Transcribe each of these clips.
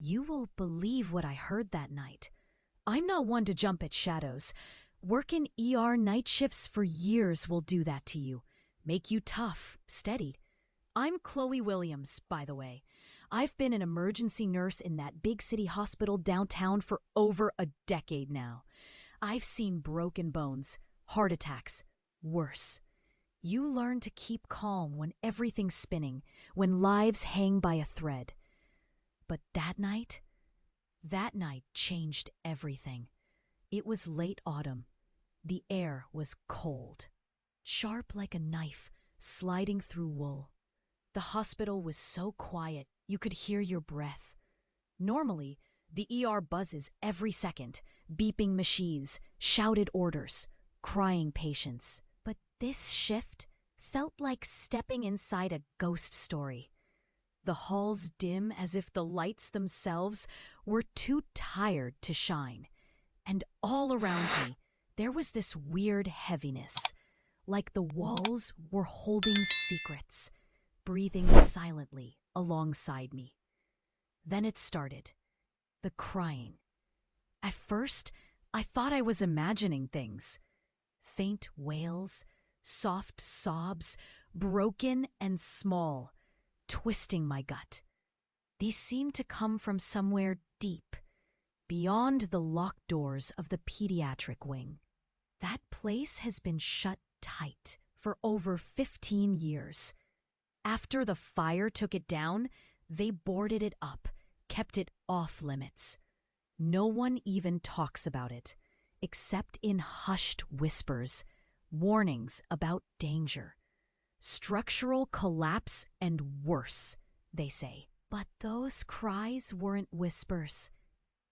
You will believe what I heard that night. I'm not one to jump at shadows. Working ER night shifts for years will do that to you. Make you tough, steady. I'm Chloe Williams, by the way. I've been an emergency nurse in that big city hospital downtown for over a decade now. I've seen broken bones, heart attacks, worse. You learn to keep calm when everything's spinning, when lives hang by a thread. But that night changed everything. It was late autumn. The air was cold, sharp like a knife sliding through wool. The hospital was so quiet you could hear your breath. Normally, the ER buzzes every second, beeping machines, shouted orders, crying patients. But this shift felt like stepping inside a ghost story. The halls dim as if the lights themselves were too tired to shine. And all around me, there was this weird heaviness, like the walls were holding secrets, breathing silently alongside me. Then it started, the crying. At first, I thought I was imagining things. Faint wails, soft sobs, broken and small, twisting my gut. These seemed to come from somewhere deep, beyond the locked doors of the pediatric wing. That place has been shut tight for over 15 years. After the fire took it down, they boarded it up, kept it off limits. No one even talks about it, except in hushed whispers, warnings about danger. Structural collapse and worse, they say. But those cries weren't whispers.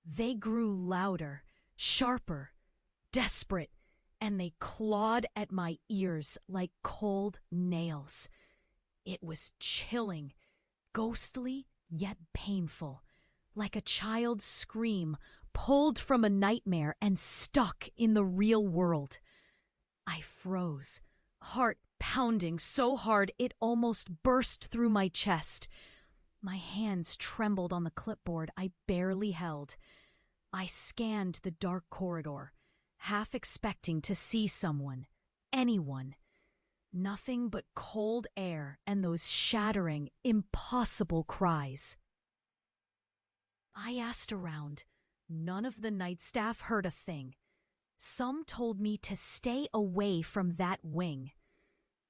They grew louder, sharper, desperate, and they clawed at my ears like cold nails. It was chilling, ghostly yet painful, like a child's scream pulled from a nightmare and stuck in the real world. I froze, heart pounding so hard it almost burst through my chest. My hands trembled on the clipboard I barely held. I scanned the dark corridor, half expecting to see someone, anyone. Nothing but cold air and those shattering, impossible cries. I asked around. None of the night staff heard a thing. Some told me to stay away from that wing.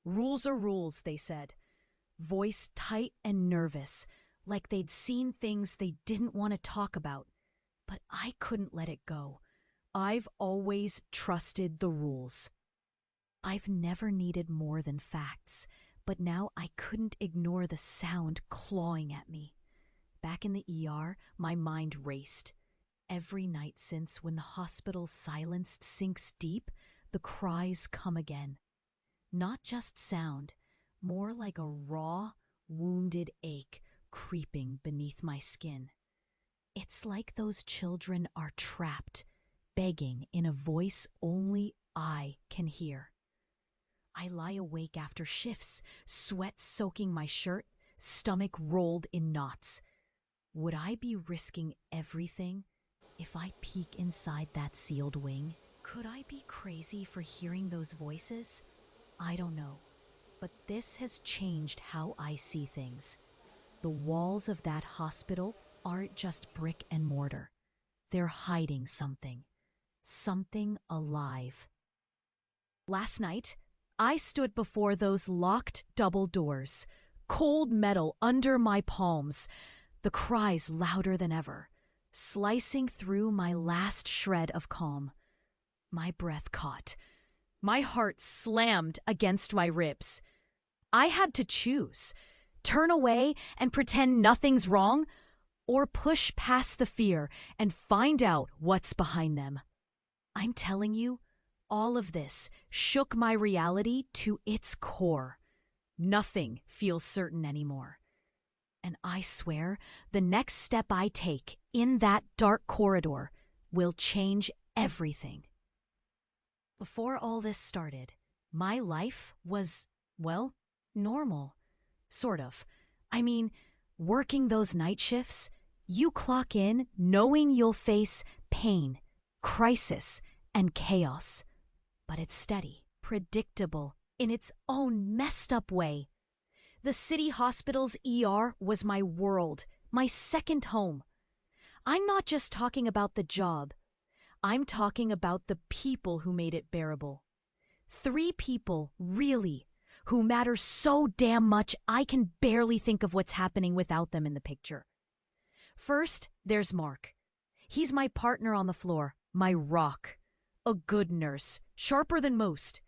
Rules are rules, they said, voice tight and nervous, like they'd seen things they didn't want to talk about. But I couldn't let it go. I've always trusted the rules. I've never needed more than facts, but now I couldn't ignore the sound clawing at me. Back in the ER, my mind raced. Every night since, when the hospital's silence sinks deep, the cries come again. Not just sound, more like a raw, wounded ache creeping beneath my skin. It's like those children are trapped, begging in a voice only I can hear. I lie awake after shifts, sweat soaking my shirt, stomach rolled in knots. Would I be risking everything if I peek inside that sealed wing? Could I be crazy for hearing those voices? I don't know, but this has changed how I see things. The walls of that hospital aren't just brick and mortar. They're hiding something alive. Last night, I stood before those locked double doors, cold metal under my palms, the cries louder than ever, slicing through my last shred of calm. My breath caught. My heart slammed against my ribs. I had to choose, turn away and pretend nothing's wrong, or push past the fear and find out what's behind them. I'm telling you, all of this shook my reality to its core. Nothing feels certain anymore. And I swear, the next step I take in that dark corridor will change everything. Before all this started, my life was, well, normal. Sort of. I mean, working those night shifts, You clock in knowing you'll face pain, crisis, and chaos. But it's steady, predictable, in its own messed up way. The city hospital's ER was my world, my second home. I'm not just talking about the job. I'm talking about the people who made it bearable. 3 people, really, who matter so damn much I can barely think of what's happening without them in the picture. First, there's Mark. He's my partner on the floor, my rock. A good nurse, sharper than most.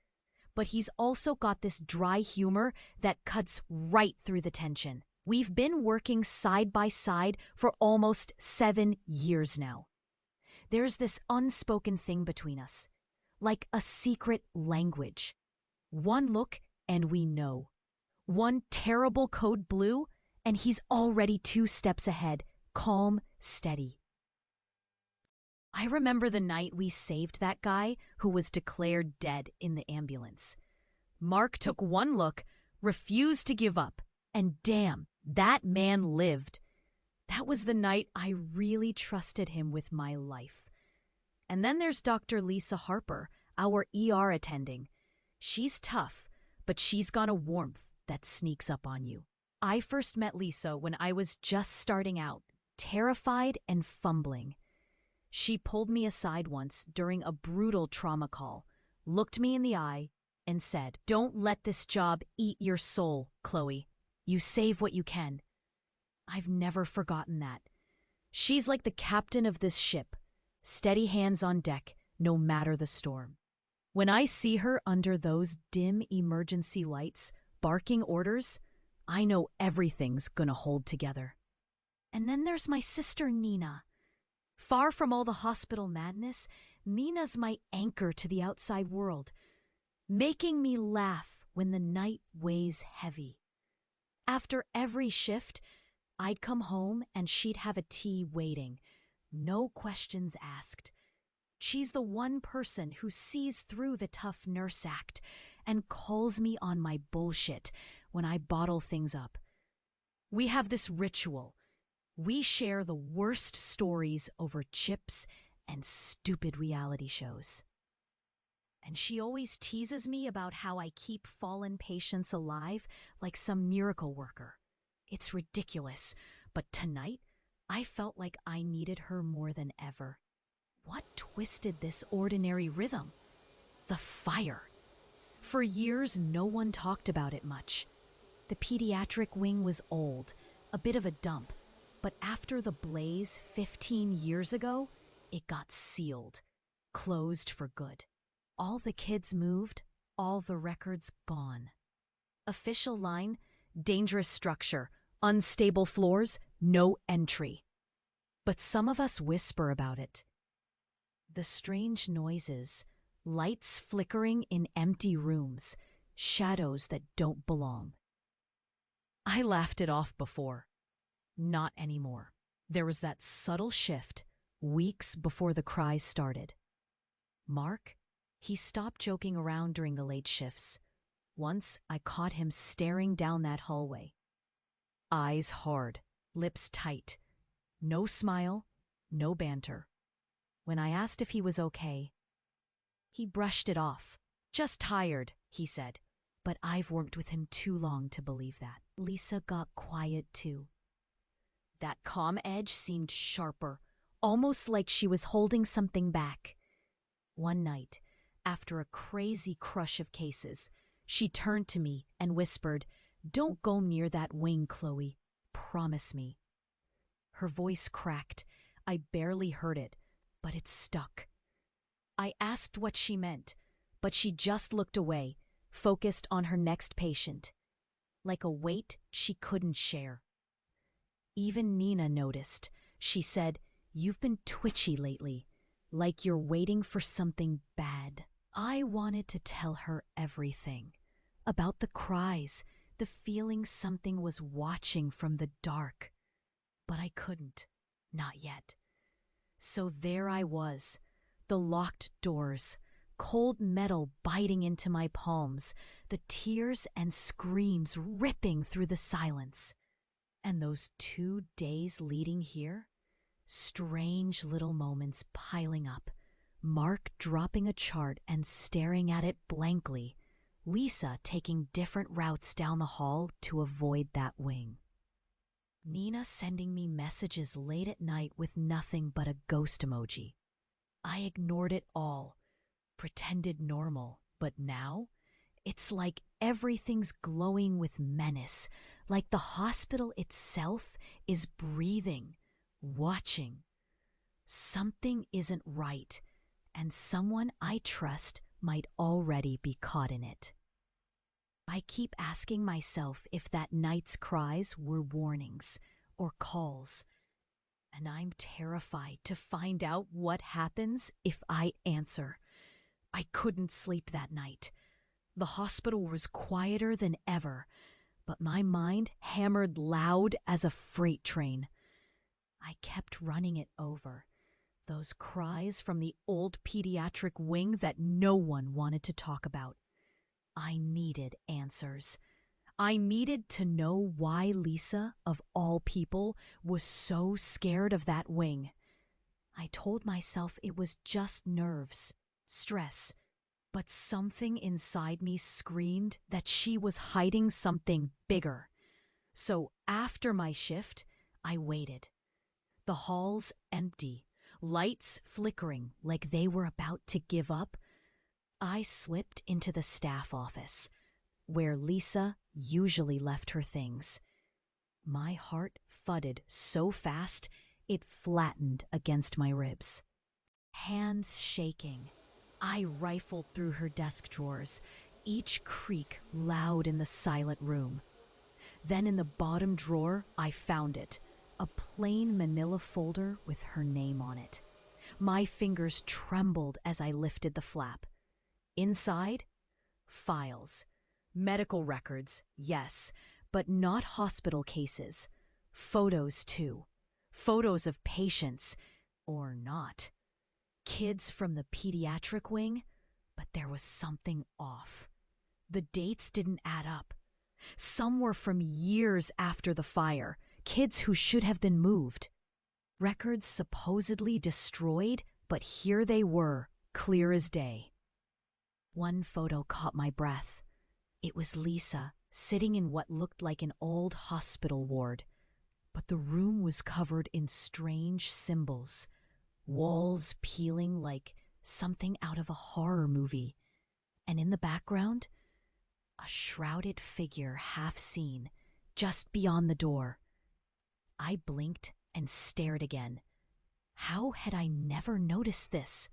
But he's also got this dry humor that cuts right through the tension. We've been working side by side for almost 7 years now. There's this unspoken thing between us, like a secret language. One look and we know. One terrible code blue and he's already 2 steps ahead, calm, steady. I remember the night we saved that guy who was declared dead in the ambulance. Mark took one look, refused to give up, and damn, that man lived. That was the night I really trusted him with my life. And then there's Dr. Lisa Harper, our ER attending. She's tough, but she's got a warmth that sneaks up on you. I first met Lisa when I was just starting out, terrified and fumbling. She pulled me aside once during a brutal trauma call, looked me in the eye, and said, "Don't let this job eat your soul, Chloe. You save what you can." I've never forgotten that. She's like the captain of this ship, steady hands on deck, no matter the storm. When I see her under those dim emergency lights, barking orders, I know everything's gonna hold together. And then there's my sister Nina. Far from all the hospital madness, Nina's my anchor to the outside world, making me laugh when the night weighs heavy. After every shift, I'd come home and she'd have a tea waiting, no questions asked. She's the one person who sees through the tough nurse act and calls me on my bullshit when I bottle things up. We have this ritual. We share the worst stories over chips and stupid reality shows. And she always teases me about how I keep fallen patients alive like some miracle worker. It's ridiculous, but tonight I felt like I needed her more than ever. What twisted this ordinary rhythm? The fire. For years, no one talked about it much. The pediatric wing was old, a bit of a dump. But after the blaze 15 years ago, it got sealed, closed for good. All the kids moved, all the records gone. Official line, dangerous structure, unstable floors, no entry. But some of us whisper about it. The strange noises, lights flickering in empty rooms, shadows that don't belong. I laughed it off before. Not anymore. There was that subtle shift, weeks before the cries started. Mark, he stopped joking around during the late shifts. Once I caught him staring down that hallway. Eyes hard, lips tight. No smile, no banter. When I asked if he was okay, he brushed it off. "Just tired," he said. But I've worked with him too long to believe that. Lisa got quiet too. That calm edge seemed sharper, almost like she was holding something back. One night, after a crazy crush of cases, she turned to me and whispered, "Don't go near that wing, Chloe. Promise me." Her voice cracked. I barely heard it, but it stuck. I asked what she meant, but she just looked away, focused on her next patient, like a weight she couldn't share. Even Nina noticed. She said, "You've been twitchy lately, like you're waiting for something bad." I wanted to tell her everything. About the cries, the feeling something was watching from the dark. But I couldn't. Not yet. So there I was, the locked doors, cold metal biting into my palms, the tears and screams ripping through the silence. And those 2 days leading here, Strange little moments piling up. Mark dropping a chart and staring at it blankly. Lisa taking different routes down the hall to avoid that wing. Nina sending me messages late at night with nothing but a ghost emoji. I ignored it all, pretended normal, but now it's like everything's glowing with menace, like the hospital itself is breathing, watching. Something isn't right, and someone I trust might already be caught in it. I keep asking myself if that night's cries were warnings or calls, and I'm terrified to find out what happens if I answer. I couldn't sleep that night. The hospital was quieter than ever, but my mind hammered loud as a freight train. I kept running it over. Those cries from the old pediatric wing that no one wanted to talk about. I needed answers. I needed to know why Lisa, of all people, was so scared of that wing. I told myself it was just nerves, stress, but something inside me screamed that she was hiding something bigger. So after my shift, I waited. The halls empty, lights flickering like they were about to give up. I slipped into the staff office, where Lisa usually left her things. My heart thudded so fast it flattened against my ribs. Hands shaking, I rifled through her desk drawers, each creak loud in the silent room. Then in the bottom drawer, I found it, a plain manila folder with her name on it. My fingers trembled as I lifted the flap. Inside, files. Medical records, yes, but not hospital cases. Photos, too. Photos of patients, or not. Kids from the pediatric wing, but there was something off. The dates didn't add up. Some were from years after the fire, kids who should have been moved. Records supposedly destroyed, but here they were, clear as day. One photo caught my breath. It was Lisa, sitting in what looked like an old hospital ward. But the room was covered in strange symbols, walls peeling like something out of a horror movie. And in the background, a shrouded figure half seen, just beyond the door. I blinked and stared again. How had I never noticed this?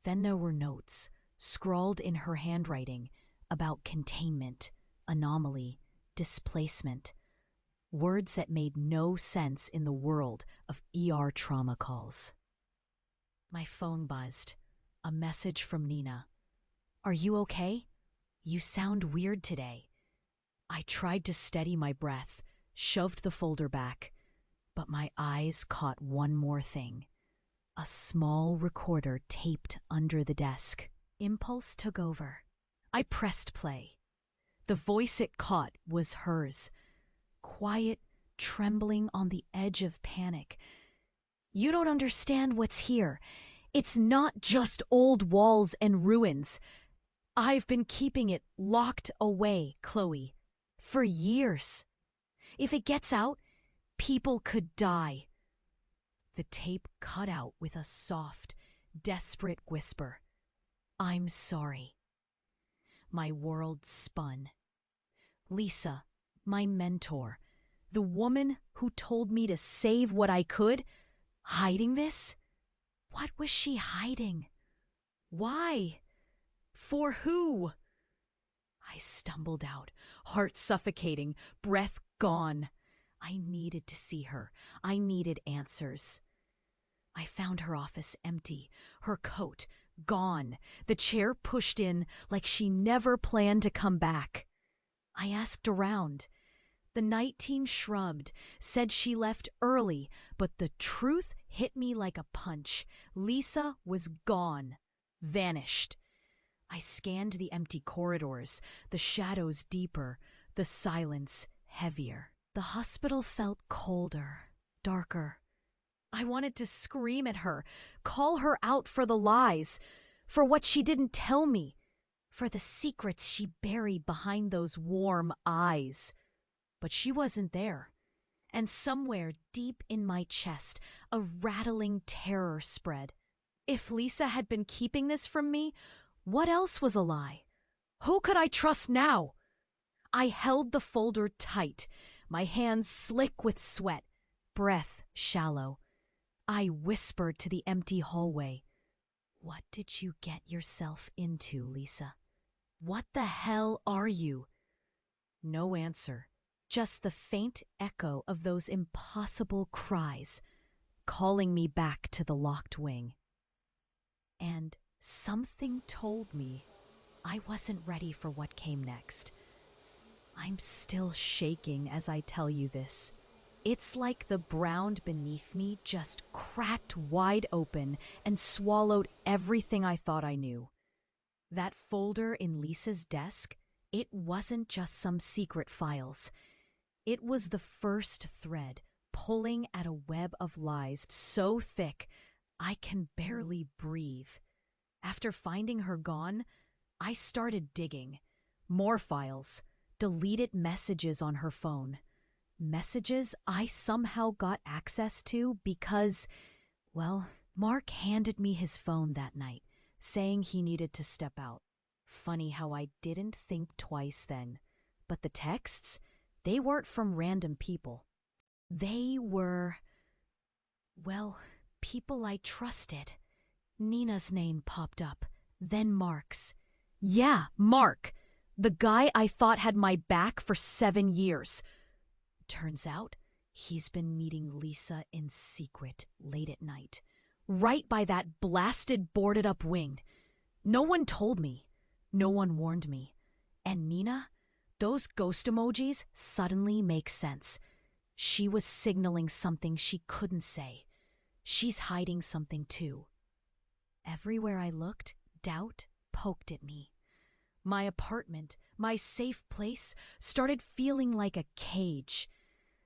Then there were notes, scrawled in her handwriting, about containment, anomaly, displacement. Words that made no sense in the world of ER trauma calls. My phone buzzed. A message from Nina. "Are you okay? You sound weird today." I tried to steady my breath, shoved the folder back, but my eyes caught one more thing. A small recorder taped under the desk. Impulse took over. I pressed play. The voice it caught was hers. Quiet, trembling on the edge of panic. "You don't understand what's here. It's not just old walls and ruins. I've been keeping it locked away, Chloe, for years. If it gets out, people could die." The tape cut out with a soft, desperate whisper. "I'm sorry." My world spun. Lisa, my mentor, the woman who told me to save what I could, hiding this? What was she hiding? Why? For who? I stumbled out, heart suffocating, breath gone. I needed to see her. I needed answers. I found her office empty, her coat gone, the chair pushed in like she never planned to come back. I asked around. The night team shrugged, said she left early, but the truth hit me like a punch. Lisa was gone, vanished. I scanned the empty corridors, the shadows deeper, the silence heavier. The hospital felt colder, darker. I wanted to scream at her, call her out for the lies, for what she didn't tell me, for the secrets she buried behind those warm eyes. But she wasn't there. And somewhere deep in my chest, a rattling terror spread. If Lisa had been keeping this from me, what else was a lie? Who could I trust now? I held the folder tight, my hands slick with sweat, breath shallow. I whispered to the empty hallway, "What did you get yourself into, Lisa? What the hell are you?" No answer, just the faint echo of those impossible cries, calling me back to the locked wing. And something told me I wasn't ready for what came next. I'm still shaking as I tell you this. It's like the ground beneath me just cracked wide open and swallowed everything I thought I knew. That folder in Lisa's desk, it wasn't just some secret files. It was the first thread pulling at a web of lies so thick I can barely breathe. After finding her gone, I started digging. More files, deleted messages on her phone. Messages I somehow got access to because, well, Mark handed me his phone that night, saying he needed to step out. Funny how I didn't think twice then. But the texts, they weren't from random people. They were, well, people I trusted. Nina's name popped up, then Mark's. Yeah, Mark, the guy I thought had my back for 7 years. Turns out, he's been meeting Lisa in secret late at night, right by that blasted boarded-up wing. No one told me. No one warned me. And Nina, those ghost emojis suddenly make sense. She was signaling something she couldn't say. She's hiding something too. Everywhere I looked, doubt poked at me. My apartment, my safe place, started feeling like a cage.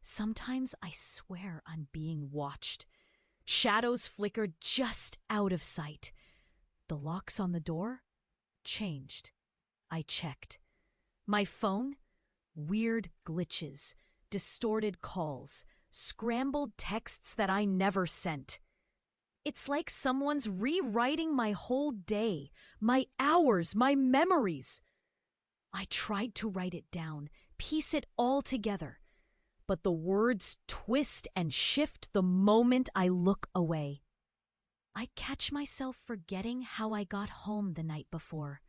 Sometimes I swear I'm being watched. Shadows flickered just out of sight. The locks on the door changed. I checked. My phone, weird glitches, distorted calls, scrambled texts that I never sent. It's like someone's rewriting my whole day, my hours, my memories. I tried to write it down, piece it all together, but the words twist and shift the moment I look away. I catch myself forgetting how I got home the night before,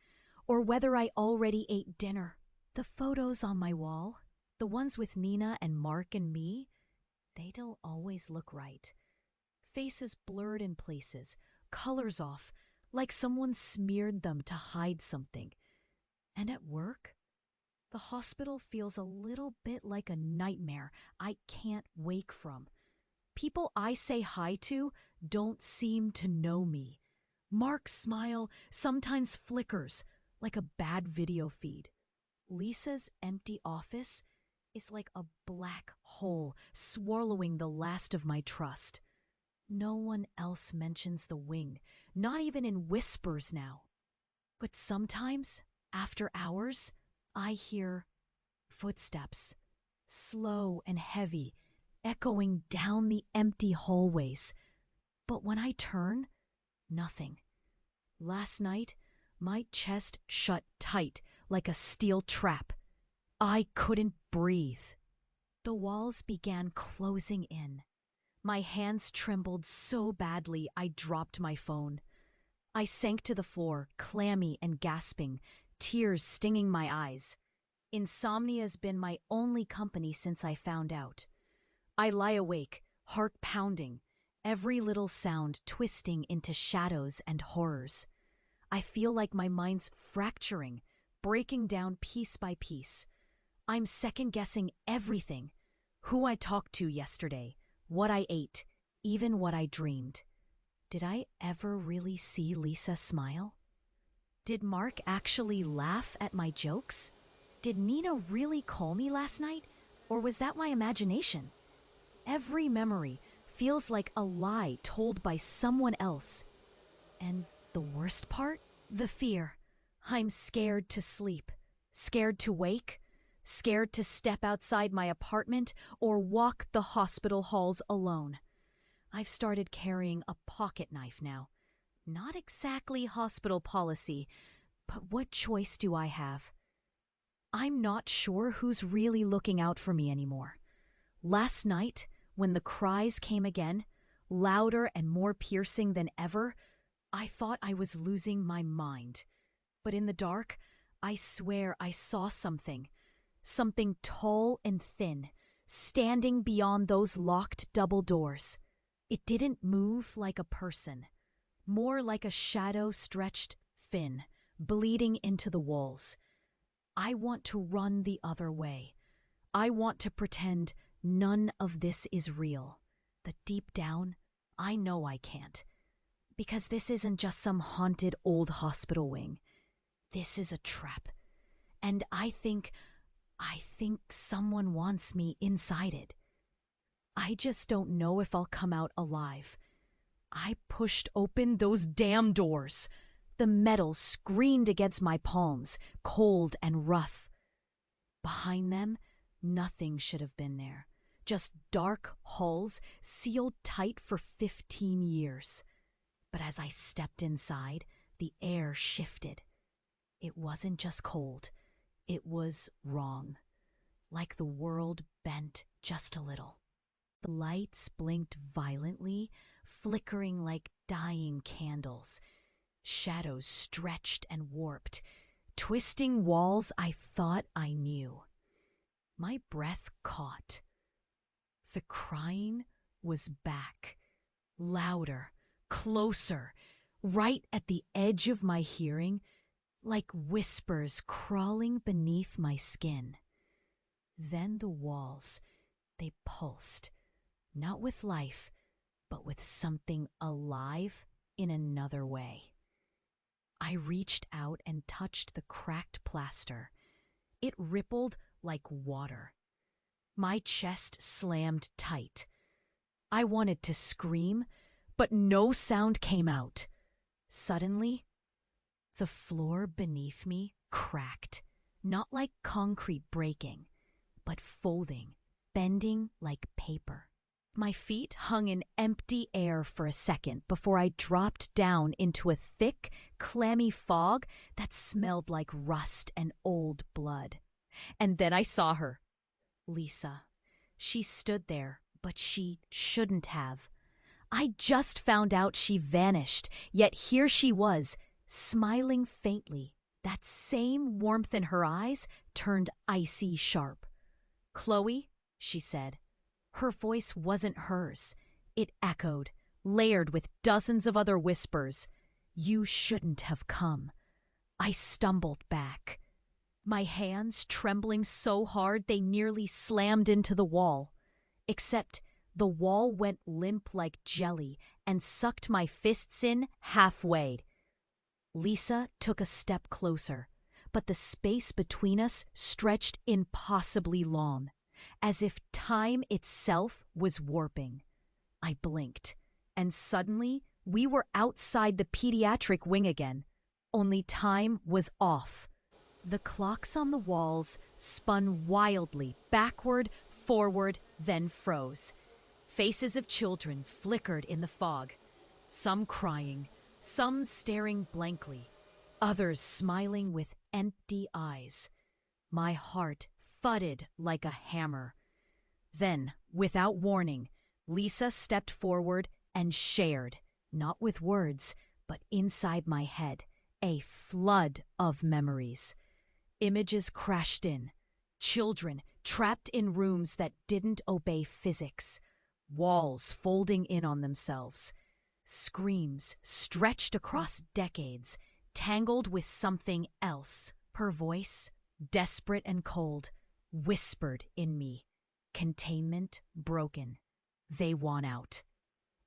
or whether I already ate dinner. The photos on my wall, the ones with Nina and Mark and me, they don't always look right. Faces blurred in places, colors off, like someone smeared them to hide something. And at work, the hospital feels a little bit like a nightmare I can't wake from. People I say hi to don't seem to know me. Mark's smile sometimes flickers like a bad video feed. Lisa's empty office is like a black hole swallowing the last of my trust. No one else mentions the wing, not even in whispers now. But sometimes, after hours, I hear footsteps, slow and heavy, echoing down the empty hallways. But when I turn, nothing. Last night, my chest shut tight like a steel trap. I couldn't breathe. The walls began closing in. My hands trembled so badly I dropped my phone. I sank to the floor, clammy and gasping, tears stinging my eyes. Insomnia's been my only company since I found out. I lie awake, heart pounding, every little sound twisting into shadows and horrors. I feel like my mind's fracturing, breaking down piece by piece. I'm second-guessing everything. Who I talked to yesterday, what I ate, even what I dreamed. Did I ever really see Lisa smile? Did Mark actually laugh at my jokes? Did Nina really call me last night? Or was that my imagination? Every memory feels like a lie told by someone else. And the worst part? The fear. I'm scared to sleep, scared to wake, scared to step outside my apartment or walk the hospital halls alone. I've started carrying a pocket knife now. Not exactly hospital policy, but what choice do I have? I'm not sure who's really looking out for me anymore. Last night, when the cries came again, louder and more piercing than ever, I thought I was losing my mind. But in the dark, I swear I saw something. Something tall and thin, standing beyond those locked double doors. It didn't move like a person, more like a shadow stretched thin, bleeding into the walls. I want to run the other way. I want to pretend none of this is real. But deep down, I know I can't. Because this isn't just some haunted old hospital wing. This is a trap. And I think someone wants me inside it. I just don't know if I'll come out alive. I pushed open those damn doors. The metal screamed against my palms, cold and rough. Behind them, nothing should have been there. Just dark halls sealed tight for 15 years. But as I stepped inside, the air shifted. It wasn't just cold. It was wrong. Like the world bent just a little. The lights blinked violently, flickering like dying candles. Shadows stretched and warped, twisting walls I thought I knew. My breath caught. The crying was back, louder, closer, right at the edge of my hearing, like whispers crawling beneath my skin. Then the walls, they pulsed, not with life, but with something alive in another way. I reached out and touched the cracked plaster. It rippled like water. My chest slammed tight. I wanted to scream, but no sound came out. Suddenly, the floor beneath me cracked, not like concrete breaking, but folding, bending like paper. My feet hung in empty air for a second before I dropped down into a thick, clammy fog that smelled like rust and old blood. And then I saw her. Lisa. She stood there, but she shouldn't have. I just found out she vanished, yet here she was, smiling faintly. That same warmth in her eyes turned icy sharp. "Chloe," she said. Her voice wasn't hers. It echoed, layered with dozens of other whispers. "You shouldn't have come." I stumbled back, my hands trembling so hard they nearly slammed into the wall. Except the wall went limp like jelly and sucked my fists in halfway. Lisa took a step closer, but the space between us stretched impossibly long, as if time itself was warping. I blinked, and suddenly we were outside the pediatric wing again, only time was off. The clocks on the walls spun wildly, backward, forward, then froze. Faces of children flickered in the fog, some crying, some staring blankly, others smiling with empty eyes. My heart thudded like a hammer. Then, without warning, Lisa stepped forward and shared, not with words, but inside my head, a flood of memories. Images crashed in. Children trapped in rooms that didn't obey physics. Walls folding in on themselves. Screams stretched across decades, tangled with something else. Her voice, desperate and cold, whispered in me. Containment broken. They want out.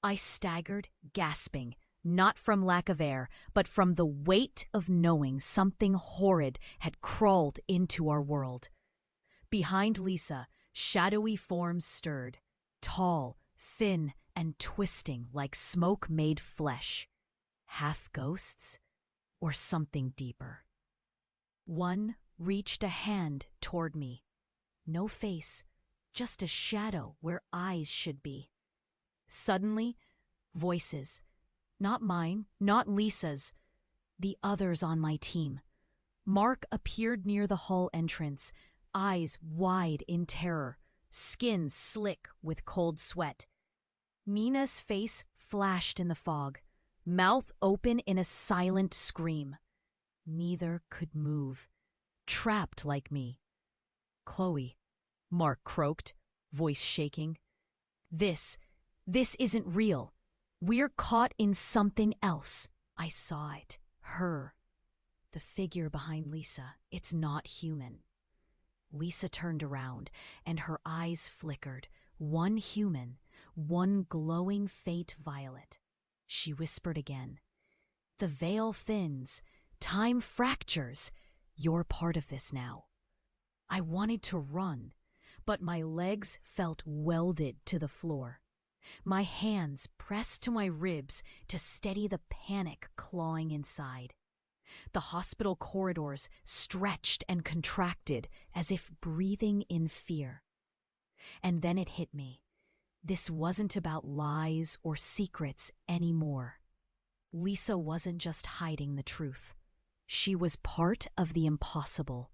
I staggered, gasping, not from lack of air, but from the weight of knowing something horrid had crawled into our world. Behind Lisa, shadowy forms stirred, tall, thin, and twisting like smoke-made flesh. Half ghosts or something deeper. One reached a hand toward me. No face, just a shadow where eyes should be. Suddenly, voices. Not mine, not Lisa's. The others on my team. Mark appeared near the hall entrance, eyes wide in terror, skin slick with cold sweat. Nina's face flashed in the fog, mouth open in a silent scream. Neither could move, trapped like me. "Chloe," Mark croaked, voice shaking. This isn't real. We're caught in something else." I saw it. Her. The figure behind Lisa. It's not human. Lisa turned around, and her eyes flickered. One human, one glowing faint violet. She whispered again. "The veil thins. Time fractures. You're part of this now." I wanted to run, but my legs felt welded to the floor. My hands pressed to my ribs to steady the panic clawing inside. The hospital corridors stretched and contracted as if breathing in fear. And then it hit me. This wasn't about lies or secrets anymore. Lisa wasn't just hiding the truth. She was part of the impossible.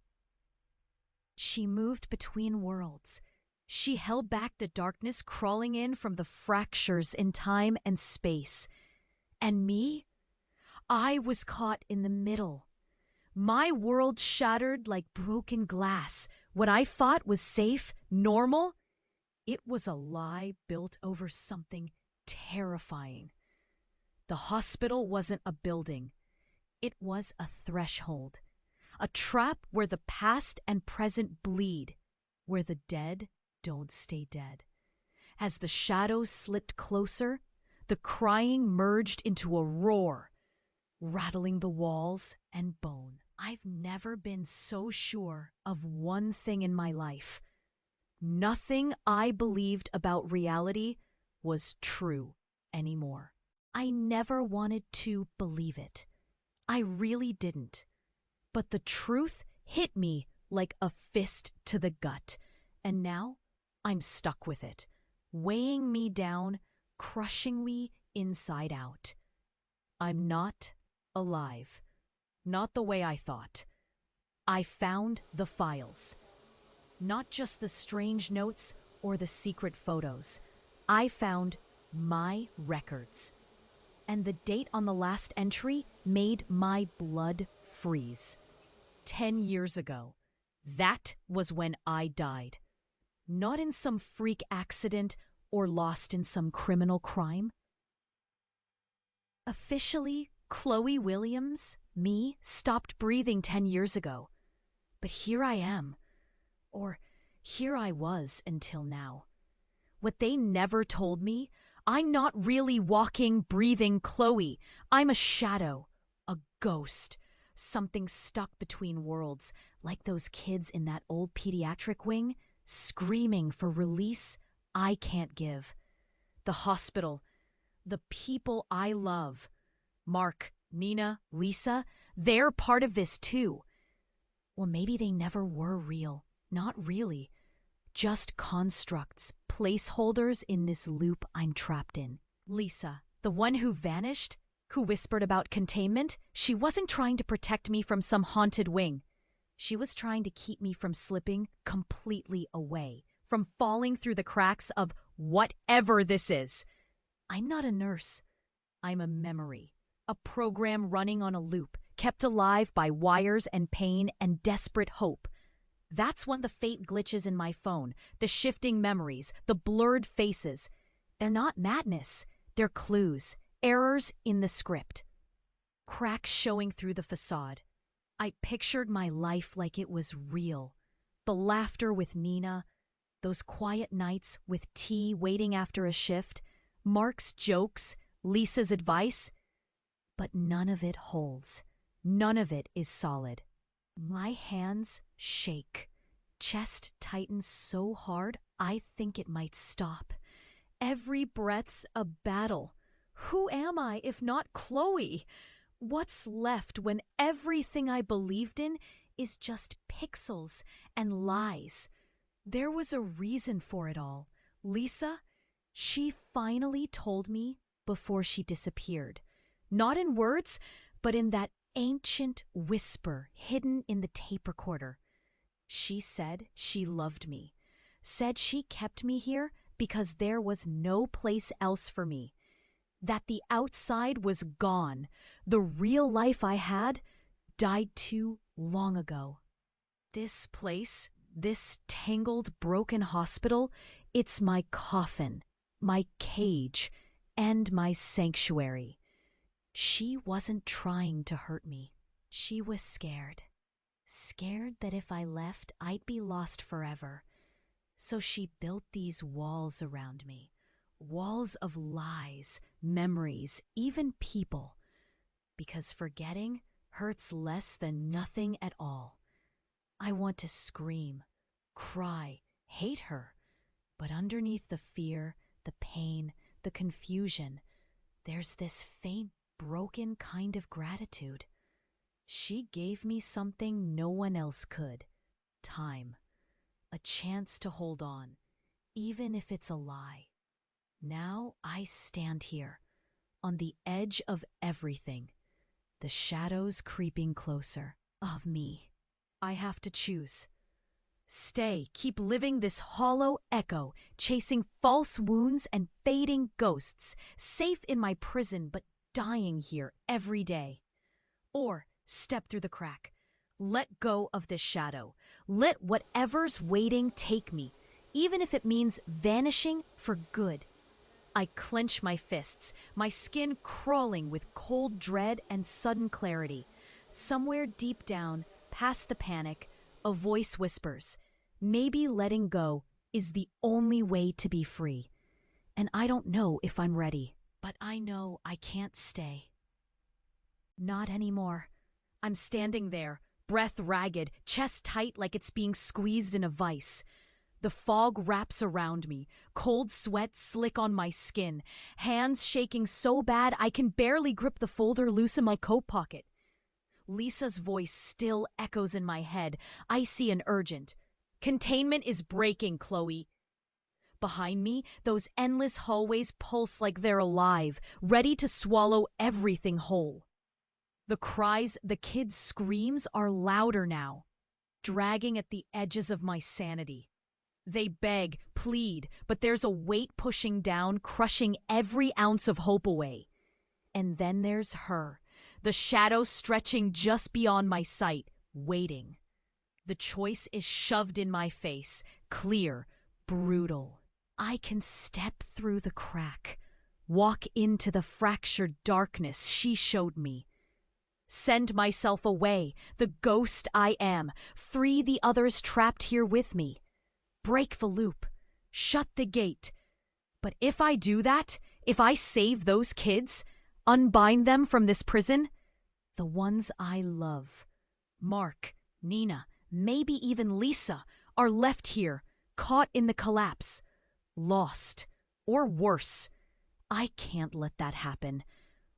She moved between worlds. She held back the darkness crawling in from the fractures in time and space. And me? I was caught in the middle. My world shattered like broken glass. What I thought was safe, normal, it was a lie built over something terrifying. The hospital wasn't a building. It was a threshold. A trap where the past and present bleed, where the dead don't stay dead. As the shadows slipped closer, the crying merged into a roar, rattling the walls and bone. I've never been so sure of one thing in my life. Nothing I believed about reality was true anymore. I never wanted to believe it. I really didn't. But the truth hit me like a fist to the gut, and now I'm stuck with it, weighing me down, crushing me inside out. I'm not alive. Not the way I thought. I found the files. Not just the strange notes or the secret photos. I found my records. And the date on the last entry made my blood freeze. 10 years ago. That was when I died. Not in some freak accident or lost in some criminal crime. Officially, Chloe Williams, me, stopped breathing 10 years ago. But here I am. Or here I was until now. What they never told me, I'm not really walking, breathing Chloe. I'm a shadow, a ghost, something stuck between worlds, like those kids in that old pediatric wing, screaming for release I can't give. The hospital, the people I love, Mark, Nina, Lisa, they're part of this too. Or maybe they never were real. Not really. Just constructs, placeholders in this loop I'm trapped in. Lisa, the one who vanished, who whispered about containment, she wasn't trying to protect me from some haunted wing. She was trying to keep me from slipping completely away, from falling through the cracks of whatever this is. I'm not a nurse. I'm a memory, a program running on a loop, kept alive by wires and pain and desperate hope. That's when the fate glitches in my phone, the shifting memories, the blurred faces. They're not madness. They're clues, errors in the script. Cracks showing through the facade. I pictured my life like it was real. The laughter with Nina, those quiet nights with tea waiting after a shift, Mark's jokes, Lisa's advice. But none of it holds. None of it is solid. My hands shake. Chest tightens so hard I think it might stop. Every breath's a battle. Who am I if not Chloe? What's left when everything I believed in is just pixels and lies? There was a reason for it all. Lisa, she finally told me before she disappeared. Not in words, but in that ancient whisper hidden in the tape recorder. She said she loved me, said she kept me here because there was no place else for me, that the outside was gone, the real life I had died too long ago. This place, this tangled, broken hospital, it's my coffin, my cage, and my sanctuary. She wasn't trying to hurt me. She was scared. Scared that if I left, I'd be lost forever. So she built these walls around me. Walls of lies, memories, even people. Because forgetting hurts less than nothing at all. I want to scream, cry, hate her. But underneath the fear, the pain, the confusion, there's this faint, broken kind of gratitude. She gave me something no one else could. Time. A chance to hold on, even if it's a lie. Now I stand here, on the edge of everything, the shadows creeping closer, of me. I have to choose. Stay, keep living this hollow echo, chasing false wounds and fading ghosts, safe in my prison but dying here every day. Or step through the crack. Let go of this shadow. Let whatever's waiting take me, even if it means vanishing for good. I clench my fists, my skin crawling with cold dread and sudden clarity. Somewhere deep down, past the panic, a voice whispers, maybe letting go is the only way to be free. And I don't know if I'm ready, but I know I can't stay. Not anymore. I'm standing there, breath ragged, chest tight like it's being squeezed in a vice. The fog wraps around me, cold sweat slick on my skin, hands shaking so bad I can barely grip the folder loose in my coat pocket. Lisa's voice still echoes in my head, icy and urgent. Containment is breaking, Chloe. Behind me, those endless hallways pulse like they're alive, ready to swallow everything whole. The cries, the kids' screams are louder now, dragging at the edges of my sanity. They beg, plead, but there's a weight pushing down, crushing every ounce of hope away. And then there's her, the shadow stretching just beyond my sight, waiting. The choice is shoved in my face, clear, brutal. I can step through the crack, walk into the fractured darkness she showed me. Send myself away, the ghost I am, free the others trapped here with me. Break the loop, shut the gate. But if I do that, if I save those kids, unbind them from this prison, the ones I love, Mark, Nina, maybe even Lisa, are left here, caught in the collapse, lost, or worse. I can't let that happen.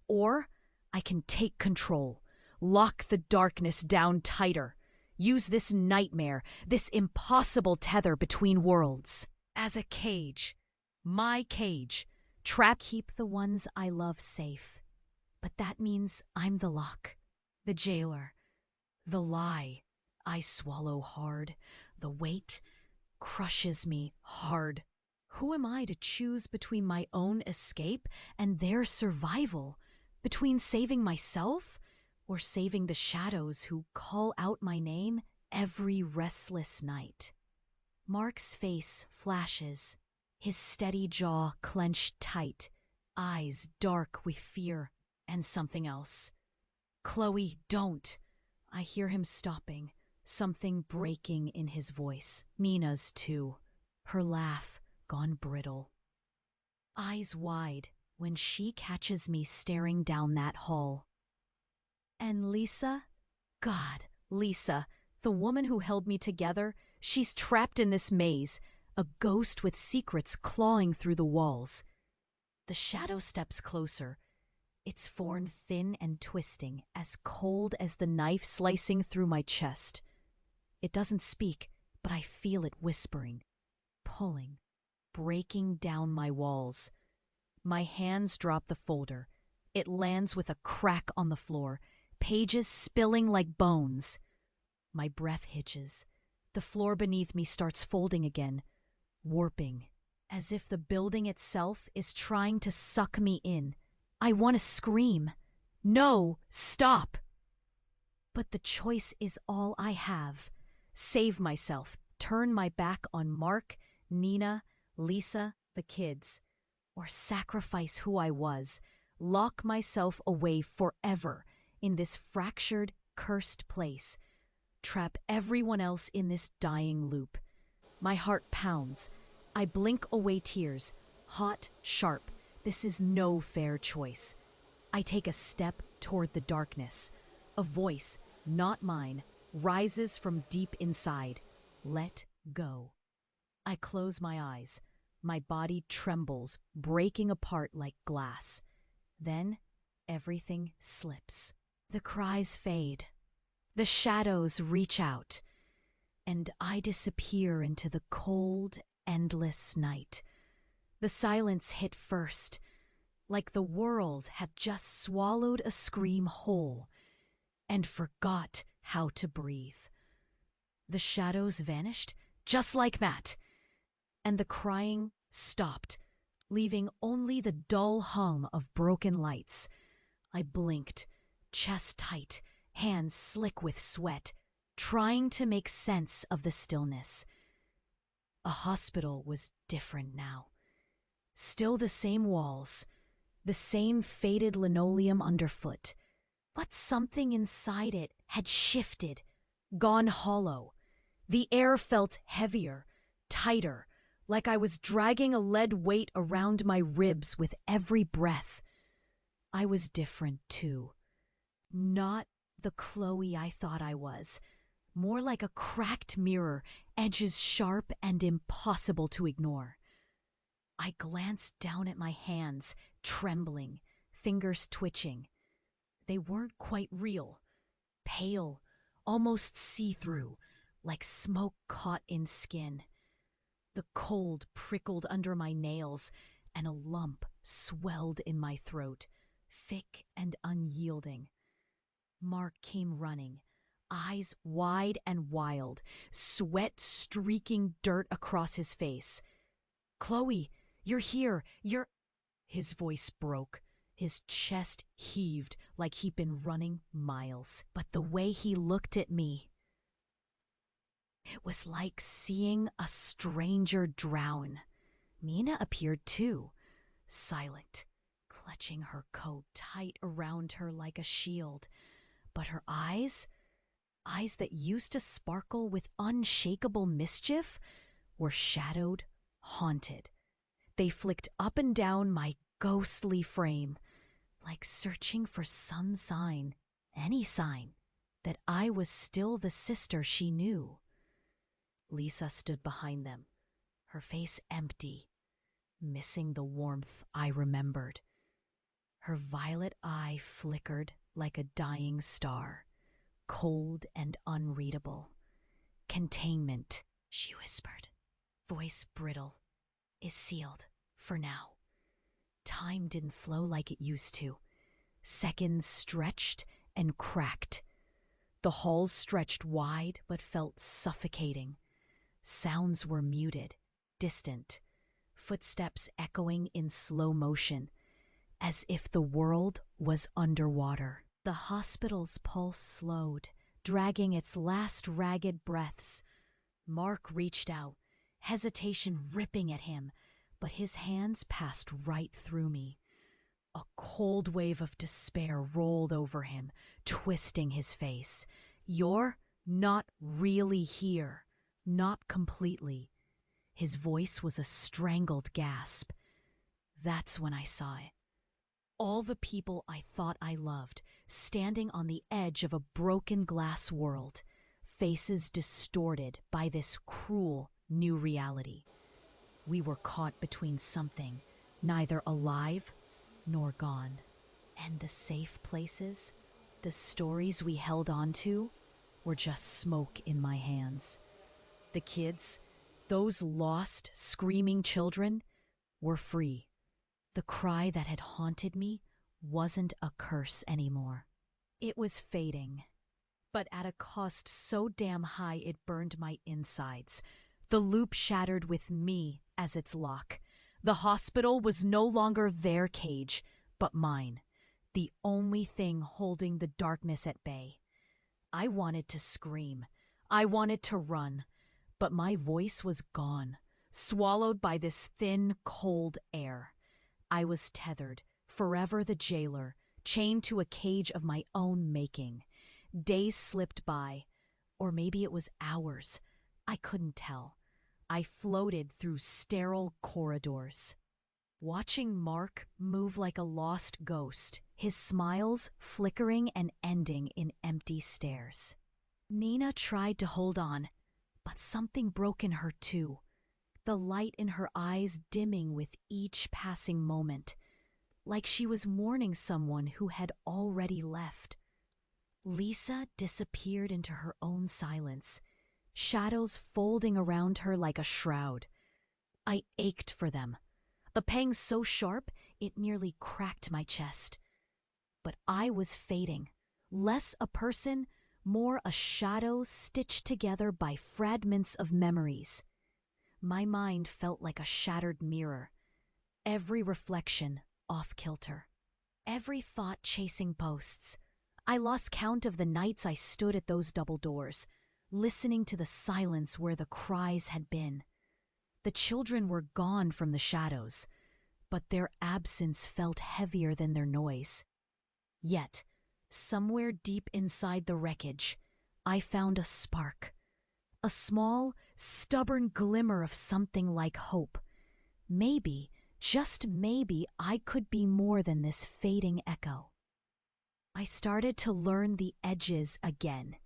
Or I can take control, lock the darkness down tighter, use this nightmare, this impossible tether between worlds, as a cage, my cage, trap, keep the ones I love safe. But that means I'm the lock, the jailer, the lie. I swallow hard, the weight crushes me hard. Who am I to choose between my own escape and their survival? Between saving myself or saving the shadows who call out my name every restless night? Mark's face flashes, his steady jaw clenched tight, eyes dark with fear and something else. Chloe, don't. I hear him stopping, something breaking in his voice. Nina's too, her laugh gone brittle. Eyes wide when she catches me staring down that hall. And Lisa? God, Lisa, the woman who held me together, she's trapped in this maze. a ghost with secrets clawing through the walls. The shadow steps closer, its form thin and twisting, as cold as the knife slicing through my chest. It doesn't speak, but I feel it whispering, pulling, breaking down my walls. My hands drop the folder. It lands with a crack on the floor, pages spilling like bones. My breath hitches. The floor beneath me starts folding again, warping, as if the building itself is trying to suck me in. I want to scream. No, stop! But the choice is all I have. Save myself, turn my back on Mark, Nina, Lisa, the kids, or sacrifice who I was, lock myself away forever in this fractured, cursed place, trap everyone else in this dying loop. My heart pounds. I blink away tears, hot, sharp. This is no fair choice. I take a step toward the darkness. A voice, not mine, rises from deep inside. Let go. I close my eyes. My body trembles, breaking apart like glass. Then everything slips. The cries fade. The shadows reach out. And I disappear into the cold, endless night. The silence hit first, like the world had just swallowed a scream whole and forgot how to breathe. The shadows vanished, just like that, and the crying stopped, leaving only the dull hum of broken lights. I blinked, chest tight, hands slick with sweat, trying to make sense of the stillness. A hospital was different now. Still the same walls, the same faded linoleum underfoot, but something inside it had shifted, gone hollow. The air felt heavier, tighter, like I was dragging a lead weight around my ribs with every breath. I was different too. Not the Chloe I thought I was. More like a cracked mirror, edges sharp and impossible to ignore. I glanced down at my hands, trembling, fingers twitching. They weren't quite real. Pale, almost see-through, like smoke caught in skin. The cold prickled under my nails, and a lump swelled in my throat, thick and unyielding. Mark came running, eyes wide and wild, sweat streaking dirt across his face. "Chloe, you're here, you're—" His voice broke. His chest heaved like he'd been running miles. But the way he looked at me, it was like seeing a stranger drown. Nina appeared too, silent, clutching her coat tight around her like a shield. But her eyes that used to sparkle with unshakable mischief, were shadowed, haunted. They flicked up and down my ghostly frame, like searching for some sign, any sign, that I was still the sister she knew. Lisa stood behind them, her face empty, missing the warmth I remembered. Her violet eye flickered like a dying star, cold and unreadable. "Containment," she whispered, voice brittle, "is sealed for now." Time didn't flow like it used to. Seconds stretched and cracked. The halls stretched wide but felt suffocating. Sounds were muted, distant, footsteps echoing in slow motion, as if the world was underwater. The hospital's pulse slowed, dragging its last ragged breaths. Mark reached out, hesitation ripping at him, but his hands passed right through me. A cold wave of despair rolled over him, twisting his face. "You're not really here. Not completely." His voice was a strangled gasp. That's when I saw it. All the people I thought I loved, standing on the edge of a broken glass world, faces distorted by this cruel new reality. We were caught between something, neither alive nor gone. And the safe places, the stories we held on to, were just smoke in my hands. The kids, those lost, screaming children, were free. The cry that had haunted me wasn't a curse anymore. It was fading, but at a cost so damn high it burned my insides. The loop shattered with me as its lock. The hospital was no longer their cage, but mine, the only thing holding the darkness at bay. I wanted to scream. I wanted to run, but my voice was gone, swallowed by this thin, cold air. I was tethered, forever the jailer, chained to a cage of my own making. Days slipped by, or maybe it was hours. I couldn't tell. I floated through sterile corridors, watching Mark move like a lost ghost, his smiles flickering and ending in empty stares. Nina tried to hold on, but something broke in her too, the light in her eyes dimming with each passing moment, like she was mourning someone who had already left. Lisa disappeared into her own silence, shadows folding around her like a shroud. I ached for them, the pang so sharp it nearly cracked my chest. But I was fading, less a person, more a shadow stitched together by fragments of memories. My mind felt like a shattered mirror, every reflection off-kilter, every thought chasing posts. I lost count of the nights I stood at those double doors, listening to the silence where the cries had been. The children were gone from the shadows, but their absence felt heavier than their noise. Yet, somewhere deep inside the wreckage, I found a spark, a small, stubborn glimmer of something like hope. Maybe, just maybe, I could be more than this fading echo. I started to learn the edges again,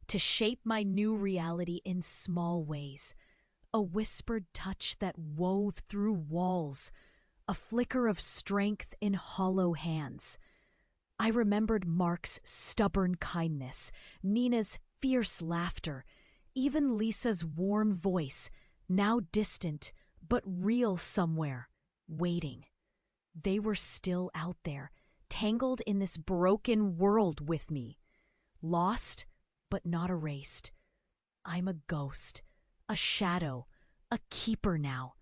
to shape my new reality in small ways. A whispered touch that wove through walls, a flicker of strength in hollow hands. I remembered Mark's stubborn kindness, Nina's fierce laughter, even Lisa's warm voice, now distant but real somewhere, waiting. They were still out there, tangled in this broken world with me, lost but not erased. I'm a ghost, a shadow, a keeper now.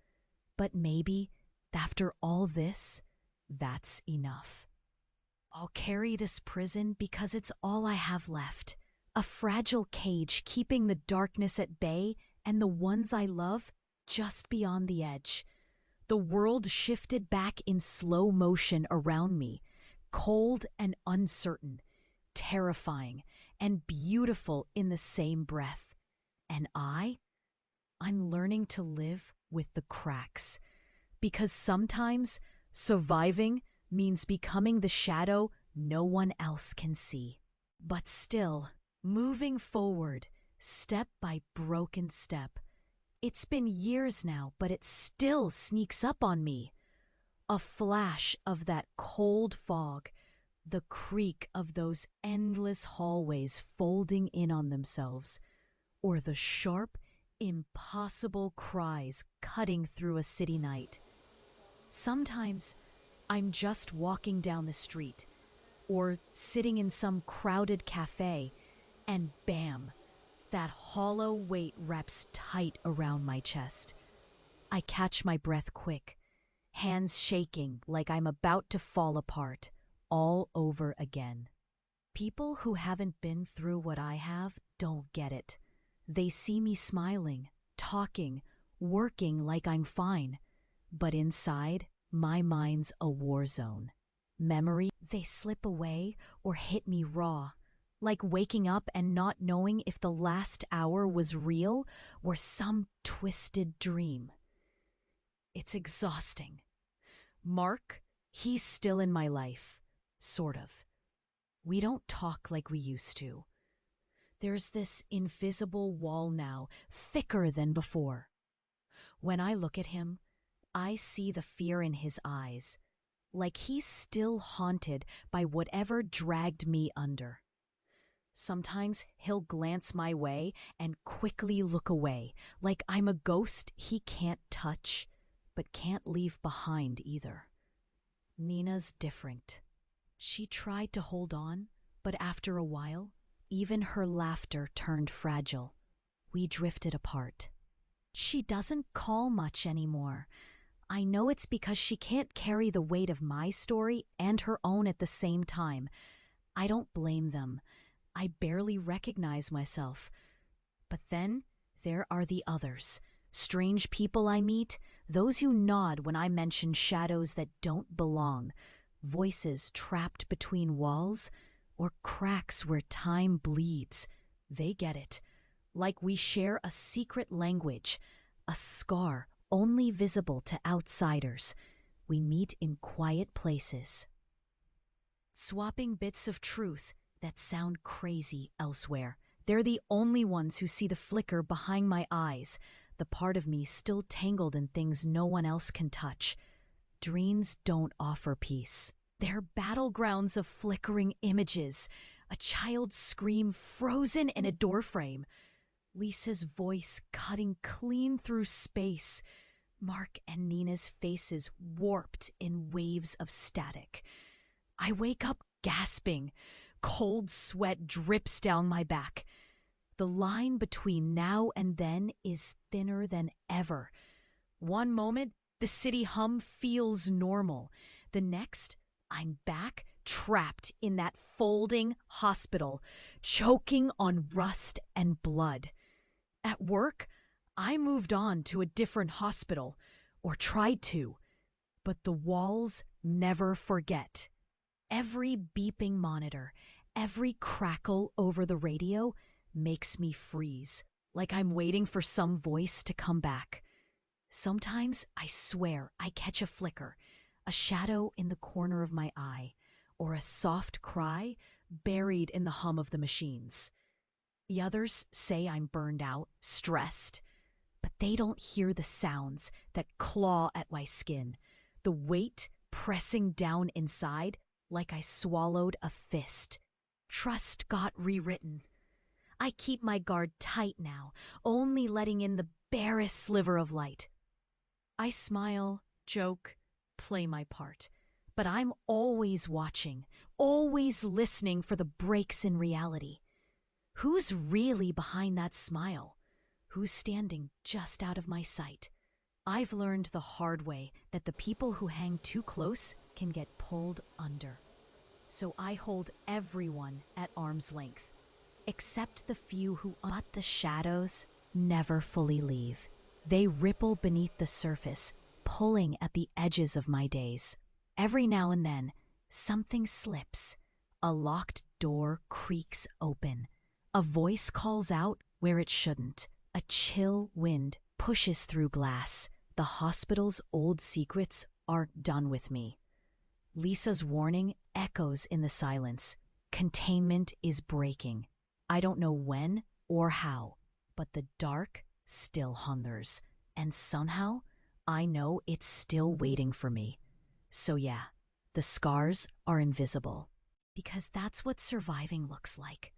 But maybe, after all this, that's enough. I'll carry this prison because it's all I have left. A fragile cage keeping the darkness at bay and the ones I love just beyond the edge. The world shifted back in slow motion around me, cold and uncertain, terrifying and beautiful in the same breath. And I'm learning to live with the cracks. Because sometimes surviving means becoming the shadow no one else can see. But still, moving forward, step by broken step. It's been years now, but it still sneaks up on me. A flash of that cold fog, the creak of those endless hallways folding in on themselves, or the sharp, impossible cries cutting through a city night. Sometimes I'm just walking down the street or sitting in some crowded cafe, and bam, that hollow weight wraps tight around my chest. I catch my breath quick, hands shaking like I'm about to fall apart, all over again. People who haven't been through what I have don't get it. They see me smiling, talking, working like I'm fine. But inside, my mind's a war zone. Memory, they slip away or hit me raw, like waking up and not knowing if the last hour was real or some twisted dream. It's exhausting. Mark, he's still in my life, sort of. We don't talk like we used to. There's this invisible wall now, thicker than before. When I look at him, I see the fear in his eyes, like he's still haunted by whatever dragged me under. Sometimes he'll glance my way and quickly look away, like I'm a ghost he can't touch, but can't leave behind either. Nina's different. She tried to hold on, but after a while, even her laughter turned fragile. We drifted apart. She doesn't call much anymore. I know it's because she can't carry the weight of my story and her own at the same time. I don't blame them. I barely recognize myself. But then there are the others. Strange people I meet, those who nod when I mention shadows that don't belong, voices trapped between walls, or cracks where time bleeds. They get it. Like we share a secret language, a scar only visible to outsiders. We meet in quiet places, swapping bits of truth that sound crazy elsewhere. They're the only ones who see the flicker behind my eyes, the part of me still tangled in things no one else can touch. Dreams don't offer peace. They're battlegrounds of flickering images, a child's scream frozen in a doorframe, Lisa's voice cutting clean through space, Mark and Nina's faces warped in waves of static. I wake up gasping. Cold sweat drips down my back. The line between now and then is thinner than ever. One moment, the city hum feels normal. The next, I'm back, trapped in that folding hospital, choking on rust and blood. At work, I moved on to a different hospital, or tried to, but the walls never forget. Every beeping monitor, every crackle over the radio makes me freeze, like I'm waiting for some voice to come back. Sometimes I swear I catch a flicker, a shadow in the corner of my eye, or a soft cry buried in the hum of the machines. The others say I'm burned out, stressed, but they don't hear the sounds that claw at my skin, the weight pressing down inside like I swallowed a fist. Trust got rewritten. I keep my guard tight now, only letting in the barest sliver of light. I smile, joke, play my part, but I'm always watching, always listening for the breaks in reality. Who's really behind that smile? Who's standing just out of my sight? I've learned the hard way that the people who hang too close can get pulled under. So I hold everyone at arm's length, except the few who, but the shadows never fully leave. They ripple beneath the surface, pulling at the edges of my days. Every now and then, something slips. A locked door creaks open. A voice calls out where it shouldn't. A chill wind pushes through glass. The hospital's old secrets aren't done with me. Lisa's warning echoes in the silence. Containment is breaking. I don't know when or how, but the dark still hungers. And somehow, I know it's still waiting for me. So yeah, the scars are invisible. Because that's what surviving looks like.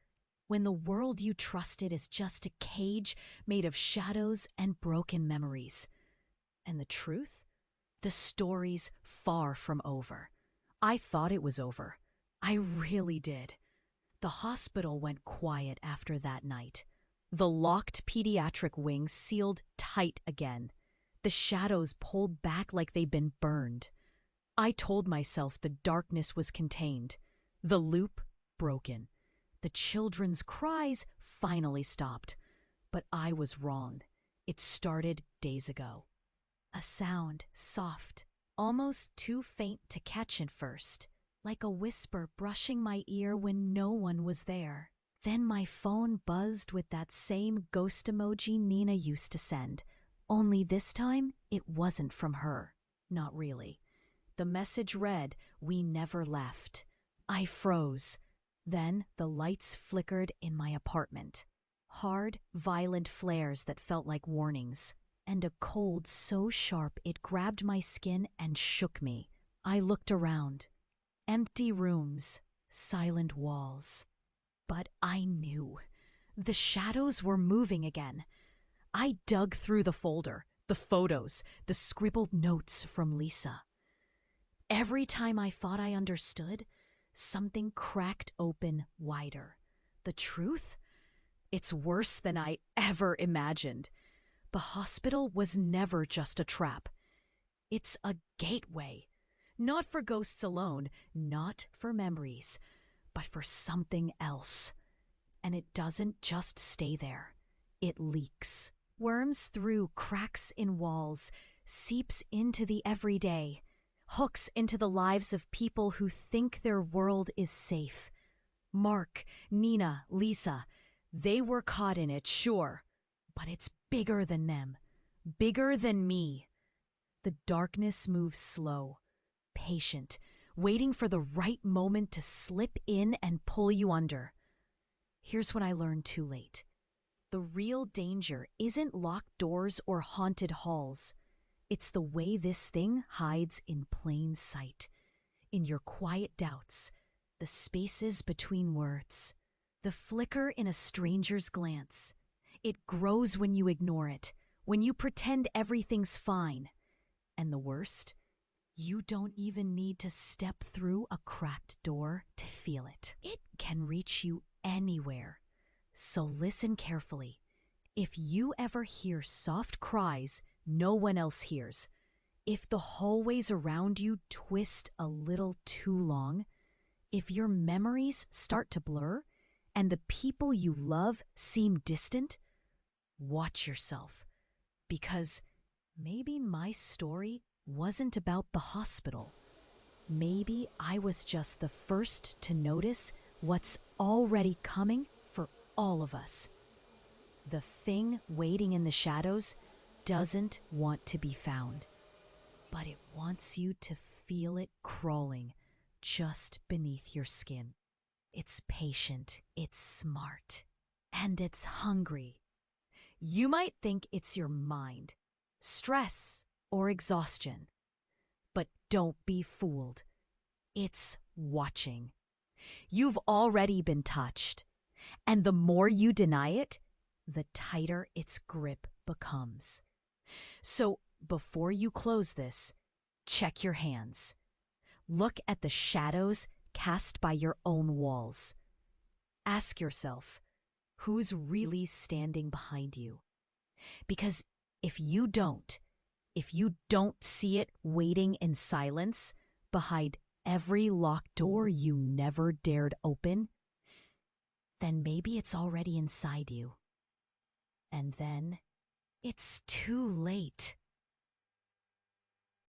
When the world you trusted is just a cage made of shadows and broken memories. And the truth? The story's far from over. I thought it was over. I really did. The hospital went quiet after that night. The locked pediatric wing sealed tight again. The shadows pulled back like they'd been burned. I told myself the darkness was contained, the loop broken. The children's cries finally stopped. But I was wrong. It started days ago. A sound, soft, almost too faint to catch at first, like a whisper brushing my ear when no one was there. Then my phone buzzed with that same ghost emoji Nina used to send, only this time it wasn't from her. Not really. The message read, "We never left." I froze. Then the lights flickered in my apartment. Hard, violent flares that felt like warnings. and a cold so sharp it grabbed my skin and shook me. I looked around. Empty rooms, silent walls. But I knew. The shadows were moving again. I dug through the folder, the photos, the scribbled notes from Lisa. Every time I thought I understood, something cracked open wider. The truth? It's worse than I ever imagined. The hospital was never just a trap. It's a gateway. Not for ghosts alone, not for memories, but for something else. And it doesn't just stay there. It leaks. Worms through cracks in walls, seeps into the everyday, hooks into the lives of people who think their world is safe. Mark, Nina, Lisa, they were caught in it, sure, but it's bigger than them, bigger than me. The darkness moves slow, patient, waiting for the right moment to slip in and pull you under. Here's when I learned too late. The real danger isn't locked doors or haunted halls. It's the way this thing hides in plain sight, in your quiet doubts, the spaces between words, the flicker in a stranger's glance. It grows when you ignore it, when you pretend everything's fine. And the worst, you don't even need to step through a cracked door to feel it. It can reach you anywhere. So listen carefully. If you ever hear soft cries no one else hears, if the hallways around you twist a little too long, if your memories start to blur and the people you love seem distant, watch yourself. Because maybe my story wasn't about the hospital. Maybe I was just the first to notice what's already coming for all of us. The thing waiting in the shadows doesn't want to be found, but it wants you to feel it crawling just beneath your skin. It's patient, it's smart, and it's hungry. You might think it's your mind, stress, or exhaustion, but don't be fooled. It's watching. You've already been touched, and the more you deny it, the tighter its grip becomes. So before you close this, check your hands. Look at the shadows cast by your own walls. Ask yourself, who's really standing behind you? Because if you don't see it waiting in silence behind every locked door you never dared open, then maybe it's already inside you. And then it's too late.